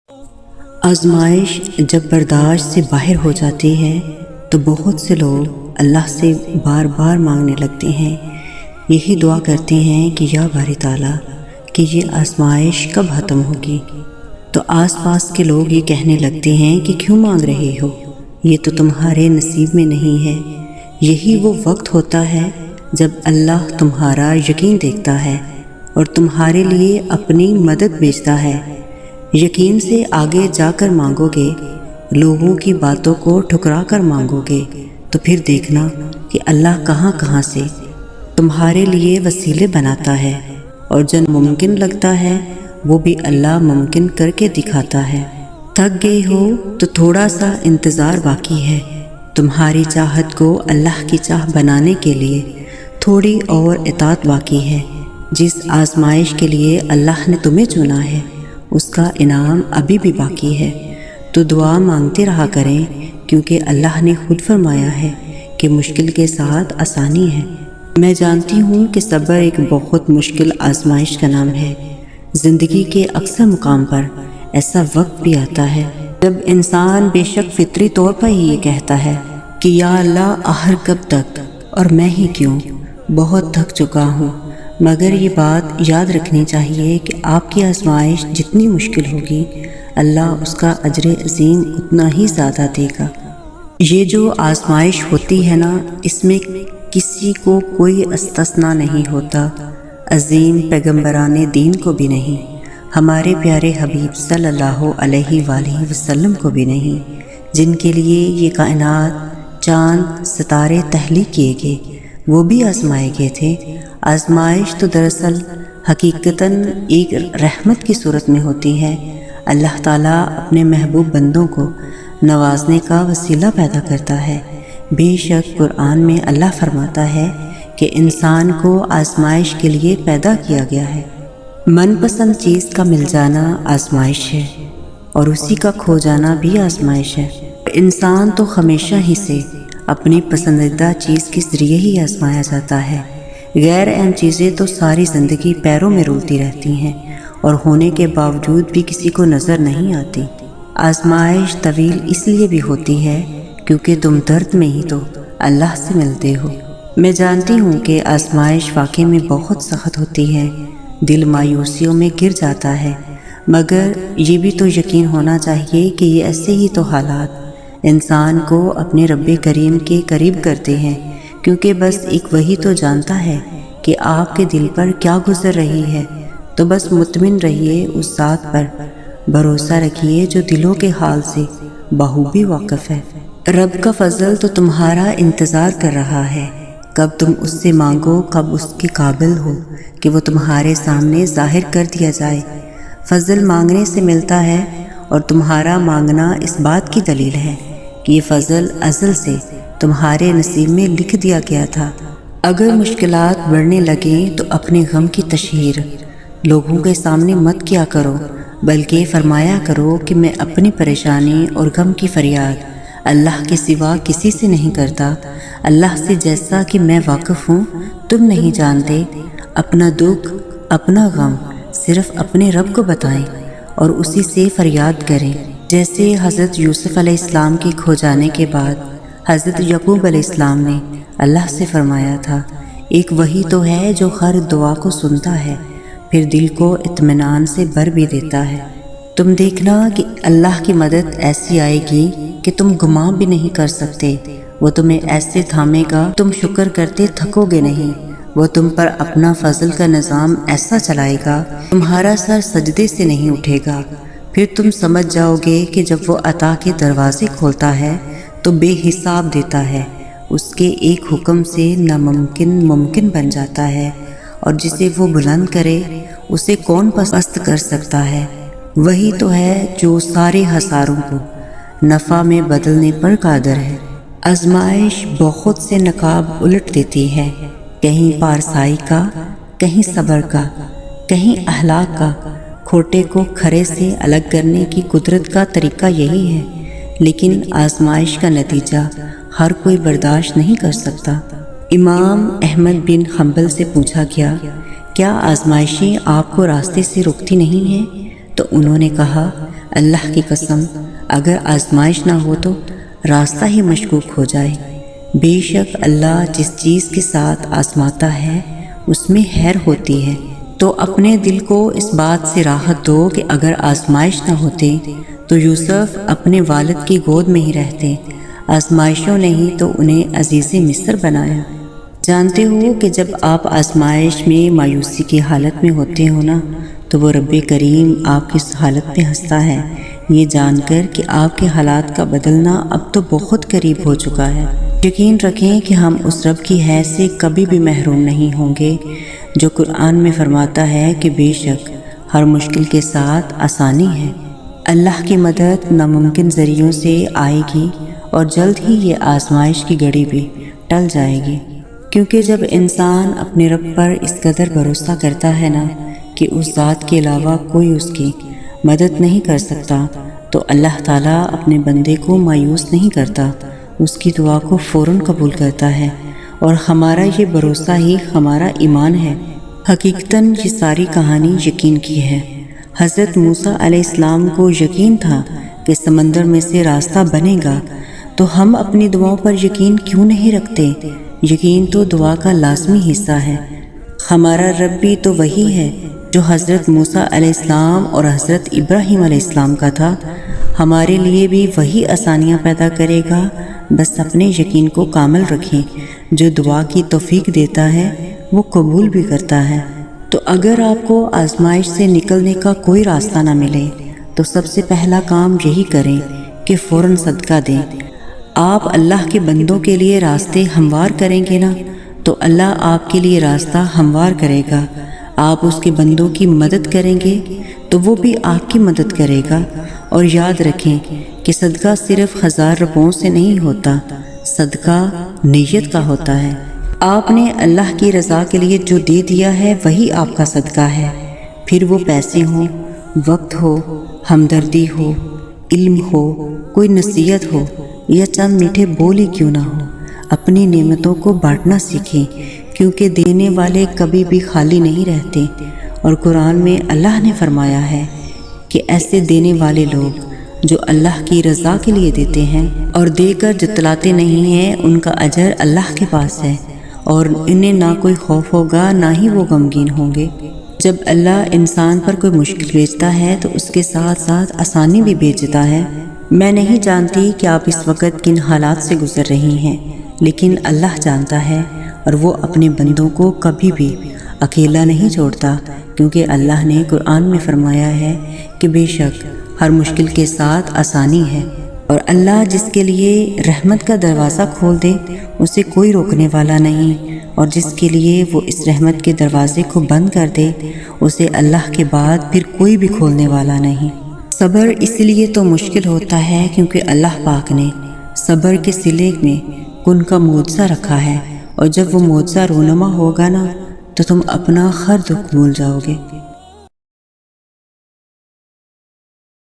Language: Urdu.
آزمائش جب برداشت سے باہر ہو جاتی ہے تو بہت سے لوگ اللہ سے بار بار مانگنے لگتے ہیں، یہی دعا کرتے ہیں کہ یا باری تعالیٰ کہ یہ آزمائش کب ختم ہوگی؟ تو آس پاس کے لوگ یہ کہنے لگتے ہیں کہ کیوں مانگ رہے ہو، یہ تو تمہارے نصیب میں نہیں ہے۔ یہی وہ وقت ہوتا ہے جب اللہ تمہارا یقین دیکھتا ہے اور تمہارے لیے اپنی مدد بھیجتا ہے۔ یقین سے آگے جا کر مانگو گے، لوگوں کی باتوں کو ٹھکرا کر مانگو گے تو پھر دیکھنا کہ اللہ کہاں کہاں سے تمہارے لیے وسیلے بناتا ہے، اور جو ممکن لگتا ہے وہ بھی اللہ ممکن کر کے دکھاتا ہے۔ تھک گئے ہو تو تھوڑا سا انتظار باقی ہے، تمہاری چاہت کو اللہ کی چاہ بنانے کے لیے تھوڑی اور اطاعت باقی ہے۔ جس آزمائش کے لیے اللہ نے تمہیں چنا ہے اس کا انعام ابھی بھی باقی ہے، تو دعا مانگتے رہا کریں، کیونکہ اللہ نے خود فرمایا ہے کہ مشکل کے ساتھ آسانی ہے۔ میں جانتی ہوں کہ صبر ایک بہت مشکل آزمائش کا نام ہے۔ زندگی کے اکثر مقام پر ایسا وقت بھی آتا ہے جب انسان بے شک فطری طور پر ہی یہ کہتا ہے کہ یا اللہ آخر کب تک، اور میں ہی کیوں، بہت تھک چکا ہوں۔ مگر یہ بات یاد رکھنی چاہیے کہ آپ کی آزمائش جتنی مشکل ہوگی اللہ اس کا اجر عظیم اتنا ہی زیادہ دے گا۔ یہ جو آزمائش ہوتی ہے نا، اس میں کسی کو کوئی استثنا نہیں ہوتا، عظیم پیغمبران دین کو بھی نہیں، ہمارے پیارے حبیب صلی اللہ علیہ وآلہ وسلم کو بھی نہیں، جن کے لیے یہ کائنات، چاند، ستارے تخلیق کیے گئے، وہ بھی آزمائے گئے تھے۔ آزمائش تو دراصل حقیقتاً ایک رحمت کی صورت میں ہوتی ہے۔ اللہ تعالیٰ اپنے محبوب بندوں کو نوازنے کا وسیلہ پیدا کرتا ہے۔ بے شک قرآن میں اللہ فرماتا ہے کہ انسان کو آزمائش کے لیے پیدا کیا گیا ہے۔ من پسند چیز کا مل جانا آزمائش ہے، اور اسی کا کھو جانا بھی آزمائش ہے۔ انسان تو ہمیشہ ہی سے اپنی پسندیدہ چیز کے ذریعے ہی آزمایا جاتا ہے۔ غیر اہم چیزیں تو ساری زندگی پیروں میں رولتی رہتی ہیں اور ہونے کے باوجود بھی کسی کو نظر نہیں آتی۔ آزمائش طویل اس لیے بھی ہوتی ہے کیونکہ تم درد میں ہی تو اللہ سے ملتے ہو۔ میں جانتی ہوں کہ آزمائش واقعی میں بہت سخت ہوتی ہے، دل مایوسیوں میں گر جاتا ہے، مگر یہ بھی تو یقین ہونا چاہیے کہ یہ ایسے ہی تو حالات انسان کو اپنے رب کریم کے قریب کرتے ہیں، کیونکہ بس ایک وہی تو جانتا ہے کہ آپ کے دل پر کیا گزر رہی ہے۔ تو بس مطمئن رہیے، اس ذات پر بھروسہ رکھیے جو دلوں کے حال سے بخوبی واقف ہے۔ رب کا فضل تو تمہارا انتظار کر رہا ہے، کب تم اس سے مانگو، کب اس کے قابل ہو کہ وہ تمہارے سامنے ظاہر کر دیا جائے۔ فضل مانگنے سے ملتا ہے، اور تمہارا مانگنا اس بات کی دلیل ہے کہ یہ فضل ازل سے تمہارے نصیب میں لکھ دیا گیا تھا۔ اگر مشکلات بڑھنے لگیں تو اپنے غم کی تشہیر لوگوں کے سامنے مت کیا کرو، بلکہ فرمایا کرو کہ میں اپنی پریشانی اور غم کی فریاد اللہ کے سوا کسی سے نہیں کرتا، اللہ سے جیسا کہ میں واقف ہوں تم نہیں جانتے۔ اپنا دکھ، اپنا غم صرف اپنے رب کو بتائیں اور اسی سے فریاد کریں۔ جیسے حضرت یوسف علیہ السلام کے کھو جانے کے بعد حضرت یعقوب علیہ السلام نے اللہ سے فرمایا تھا، ایک وہی تو ہے جو ہر دعا کو سنتا ہے، پھر دل کو اطمینان سے بھر بھی دیتا ہے۔ تم دیکھنا کہ اللہ کی مدد ایسی آئے گی کہ تم گمان بھی نہیں کر سکتے، وہ تمہیں ایسے تھامے گا تم شکر کرتے تھکو گے نہیں، وہ تم پر اپنا فضل کا نظام ایسا چلائے گا تمہارا سر سجدے سے نہیں اٹھے گا۔ پھر تم سمجھ جاؤ گے کہ جب وہ عطا کے دروازے کھولتا ہے تو بے حساب دیتا ہے، اس کے ایک حکم سے ناممکن ممکن بن جاتا ہے، اور جسے وہ بلند کرے اسے کون پست کر سکتا ہے۔ وہی تو ہے جو سارے خساروں کو نفع میں بدلنے پر قادر ہے۔ آزمائش بہت سے نقاب الٹ دیتی ہے، کہیں پارسائی کا، کہیں صبر کا، کہیں اخلاق کا۔ کھوٹے کو کھرے سے الگ کرنے کی قدرت کا طریقہ یہی ہے، لیکن آزمائش کا نتیجہ ہر کوئی برداشت نہیں کر سکتا۔ امام احمد بن حنبل سے پوچھا گیا، کیا آزمائشیں آپ کو راستے سے روکتی نہیں ہیں؟ تو انہوں نے کہا، اللہ کی قسم اگر آزمائش نہ ہو تو راستہ ہی مشکوک ہو جائے۔ بے شک اللہ جس چیز کے ساتھ آزماتا ہے اس میں خیر ہوتی ہے۔ تو اپنے دل کو اس بات سے راحت دو کہ اگر آزمائش نہ ہوتے تو یوسف اپنے والد کی گود میں ہی رہتے۔ آزمائشوں نے ہی تو انہیں عزیز مصر بنایا۔ جانتے ہو کہ جب آپ آزمائش میں مایوسی کی حالت میں ہوتے ہو نا تو وہ رب کریم آپ کی اس حالت پہ ہنستا ہے، یہ جان کر کہ آپ کے حالات کا بدلنا اب تو بہت قریب ہو چکا ہے۔ یقین رکھیں کہ ہم اس رب کی حیث سے کبھی بھی محروم نہیں ہوں گے جو قرآن میں فرماتا ہے کہ بے شک ہر مشکل کے ساتھ آسانی ہے۔ اللہ کی مدد ناممکن ذریعوں سے آئے گی اور جلد ہی یہ آزمائش کی گھڑی بھی ٹل جائے گی، کیونکہ جب انسان اپنے رب پر اس قدر بھروسہ کرتا ہے نا کہ اس ذات کے علاوہ کوئی اس کی مدد نہیں کر سکتا تو اللہ تعالیٰ اپنے بندے کو مایوس نہیں کرتا، اس کی دعا کو فوراً قبول کرتا ہے، اور ہمارا یہ بھروسہ ہی ہمارا ایمان ہے۔ حقیقتاً یہ ساری کہانی یقین کی ہے۔ حضرت موسیٰ علیہ السلام کو یقین تھا کہ سمندر میں سے راستہ بنے گا، تو ہم اپنی دعاؤں پر یقین کیوں نہیں رکھتے؟ یقین تو دعا کا لازمی حصہ ہے۔ ہمارا رب بھی تو وہی ہے جو حضرت موسیٰ علیہ السلام اور حضرت ابراہیم علیہ السلام کا تھا، ہمارے لیے بھی وہی آسانیاں پیدا کرے گا، بس اپنے یقین کو کامل رکھیں۔ جو دعا کی توفیق دیتا ہے وہ قبول بھی کرتا ہے۔ تو اگر آپ کو آزمائش سے نکلنے کا کوئی راستہ نہ ملے تو سب سے پہلا کام یہی کریں کہ فوراً صدقہ دیں۔ آپ اللہ کے بندوں کے لیے راستے ہموار کریں گے نا تو اللہ آپ کے لیے راستہ ہموار کرے گا۔ آپ اس کے بندوں کی مدد کریں گے تو وہ بھی آپ کی مدد کرے گا۔ اور یاد رکھیں کہ صدقہ صرف 1000 روپوں سے نہیں ہوتا، صدقہ نیت کا ہوتا ہے۔ آپ نے اللہ کی رضا کے لیے جو دے دیا ہے وہی آپ کا صدقہ ہے، پھر وہ پیسے ہوں، وقت ہو، ہمدردی ہو، علم ہو، کوئی نصیحت ہو یا چند میٹھے بول ہی کیوں نہ ہو۔ اپنی نعمتوں کو بانٹنا سیکھیں، کیونکہ دینے والے کبھی بھی خالی نہیں رہتے، اور قرآن میں اللہ نے فرمایا ہے کہ ایسے دینے والے لوگ جو اللہ کی رضا کے لیے دیتے ہیں اور دے کر جتلاتے نہیں ہیں، ان کا اجر اللہ کے پاس ہے، اور انہیں نہ کوئی خوف ہوگا نہ ہی وہ غمگین ہوں گے۔ جب اللہ انسان پر کوئی مشکل بھیجتا ہے تو اس کے ساتھ ساتھ آسانی بھی بھیجتا ہے۔ میں نہیں جانتی کہ آپ اس وقت کن حالات سے گزر رہی ہیں، لیکن اللہ جانتا ہے، اور وہ اپنے بندوں کو کبھی بھی اکیلا نہیں چھوڑتا، کیونکہ اللہ نے قرآن میں فرمایا ہے کہ بے شک ہر مشکل کے ساتھ آسانی ہے، اور اللہ جس کے لیے رحمت کا دروازہ کھول دے اسے کوئی روکنے والا نہیں، اور جس کے لیے وہ اس رحمت کے دروازے کو بند کر دے اسے اللہ کے بعد پھر کوئی بھی کھولنے والا نہیں۔ صبر اس لیے تو مشکل ہوتا ہے کیونکہ اللہ پاک نے صبر کے صلے میں کن کا معجزہ رکھا ہے، اور جب وہ معجزہ رونما ہوگا نا تو تم اپنا ہر دکھ بھول جاؤ گے۔